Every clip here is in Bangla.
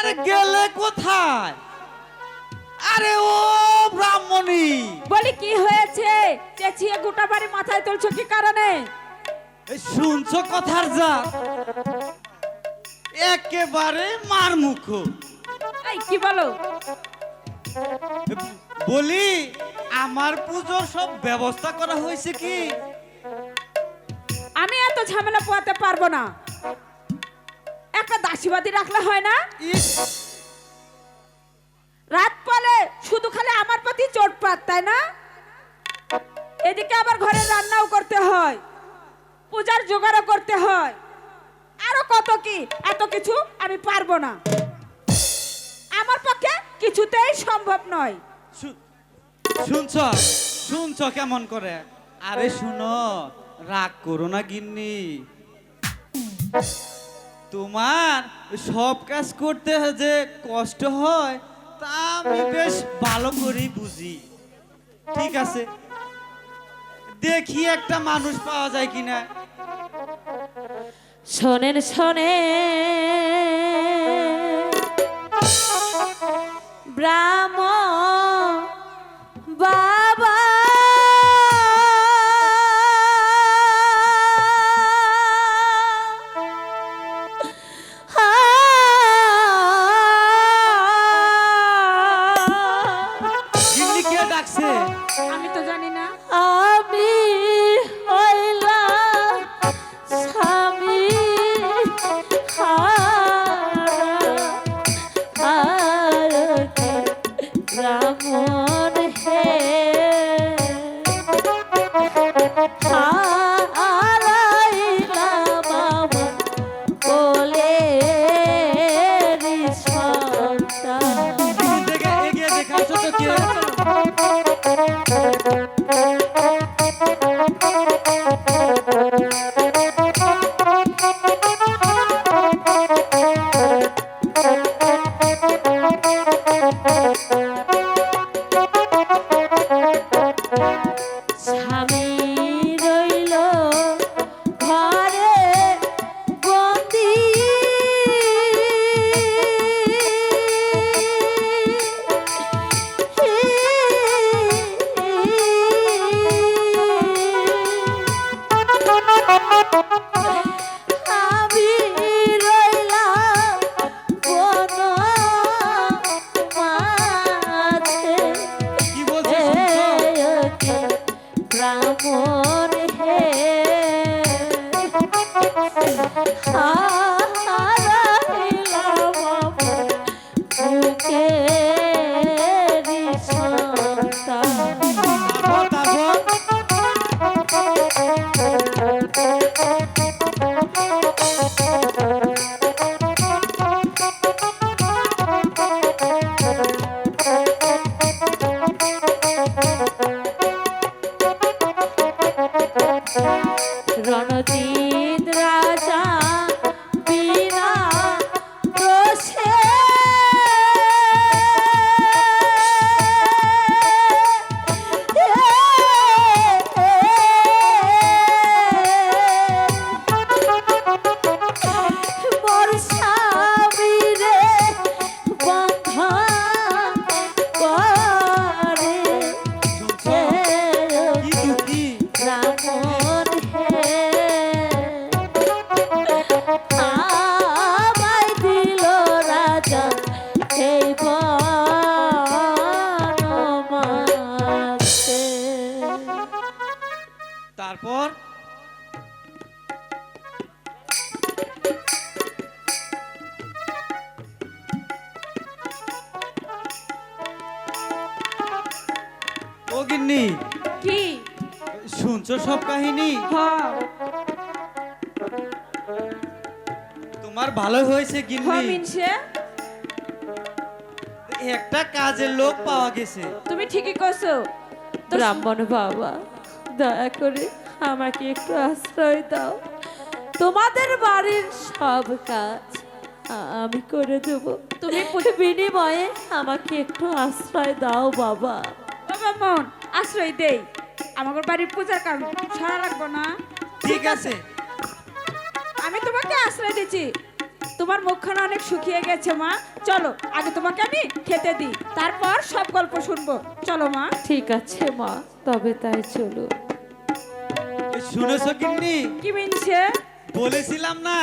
আরে গেলে কোথায়? আরে ও ব্রাহ্মণী, বলি কি হয়েছে? চেঁচিয়ে গোটা বাড়ি মাথায় তুলছো কি কারণে? শুনছো কথার যা একেবারে মার মুখ। এই কি বলো? বলি আমার পুজোর সব ব্যবস্থা করা হয়েছে কি? আমি এত ঝামেলা পোয়াতে পারবো না। একটা দাসীবাদী রাখলে হয় না? ইস, রাত পলে শুধু খালি আমার প্রতি চোটপাট, তাই না? এদিকে আবার ঘরে রান্নাও করতে হয়, পূজার জোগাড়ও করতে হয়, আরো কত কি। এত কিছু আমি পারবো না, আমার পক্ষে কিছুতেই সম্ভব নয়। শুনছ শুনছ কেমন করে? আরে শুনো, রাগ করো না গিন্নি। তোমার সব কাজ করতে যে কষ্ট হয় তা আমি বেশ ভালো করেই বুঝি। ঠিক আছে, দেখি একটা মানুষ পাওয়া যায় কিনা। শোনেন ব্রাহ্মণ বাবা, গিন্নি কে ডাকছে? আমি তো জানি না। আমি হইলাম স্বামী হারাতে ব্রাহ্মণ হে হারাইলাম আমার কোলের সন্তান। গিন্নি দেখে এগিয়ে দেখাচ্ছ তো কে? স্বামী রইল ঘরে বন্দি, আমি রইলাম বন মাঝে কি বলছো শুনছো? ব্রাহ্মণ হে হারাইলাম আমার বুকের সন্তান। তারপর রণজিৎ রাজা বিনা দোষে মোর স্বামীরে বন্ধন করে শুনছো কি দুঃখী? ব্রাহ্মণ হে আমায় দিল রাজা এই বনমাঝে। তারপর ও গিন্নি, কি? শুনছো সব কাহিনী? হ্যাঁ তোমার ভালো হয়েছে গিন্নি, মিনসে, একটা কাজের লোক পাওয়া গেছে। তুমি ঠিকই কইছো। তো ব্রাহ্মণ বাবা, দয়া করে আমাকে একটু আশ্রয় দাও। তোমাদের বাড়ির সব কাজ আমি করে দেব, তুমি বিনিময়ে আমাকে একটু আশ্রয় দাও বাবা। বাবা মন আশ্রয় দেই, আমার বাড়ির পূজার কাম সারা লাগবো না। ঠিক আছে, আমি তোমাকে আশ্রয় দিচ্ছি, তোমার মুখখানা অনেক শুকিয়ে গেছে মা। চলো আগে তোমাকে আমি খেতে দিই, তারপর সব গল্প শুনবো। চলো মা। ঠিক আছে মা, তবে তাই চলো। শুনেছো গিন্নি? কি মিনছে? বলেছিলাম না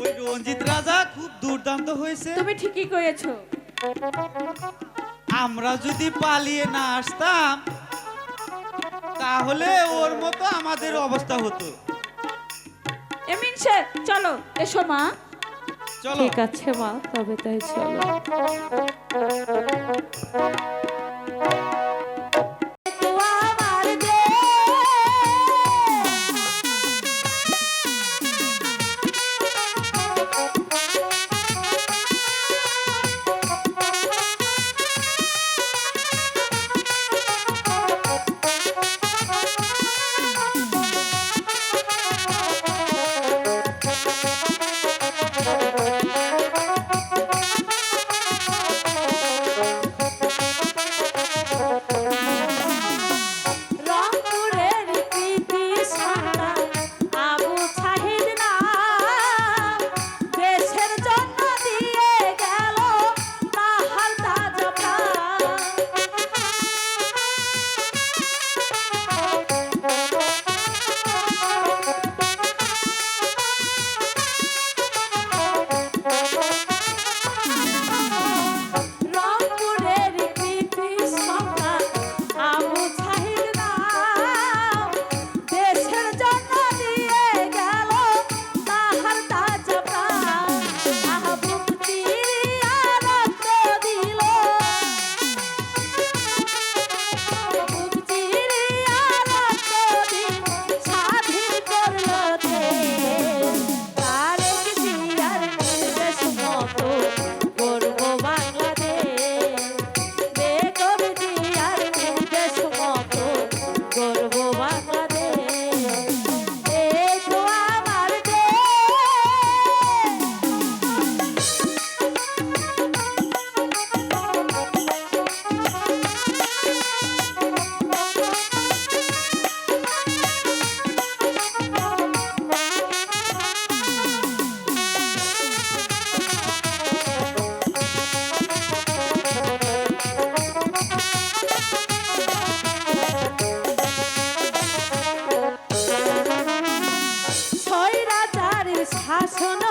ওই রঞ্জিত রাজা খুব দুর্দান্ত হয়েছে। তুমি ঠিকই কয়েছো। আমরা যদি পালিয়ে না আসতাম তাহলে ওর মতো আমাদের অবস্থা হতো। এ মিনছে, চলো এসো মা। চলো। ঠিক আছে মা, তবে তাই চলো। রংপুরের প্রীতি সন্তান আবু সাহিদ নাম, দেশের জন্য দিয়ে গেল তাহার তাজা প্রাণ। রংপুরের প্রীতি সন্তান আবু সাহিদ নাম, দেশের জন্য দিয়ে গেল তাহার তাজা প্রাণ। বুক চিরিয়া রক্ত দিল, বুক চিরিয়া রক্ত দিল, স্বাধীন করল দেশ। তারেক জিয়ার নির্দেশ মতো গর্ব বাংলাদেশ, বেগম জিয়ার নির্দেশ মতো গর্ব বাংলাদেশ। এসো আমার দেশ। স্বৈরাচারীর শাসন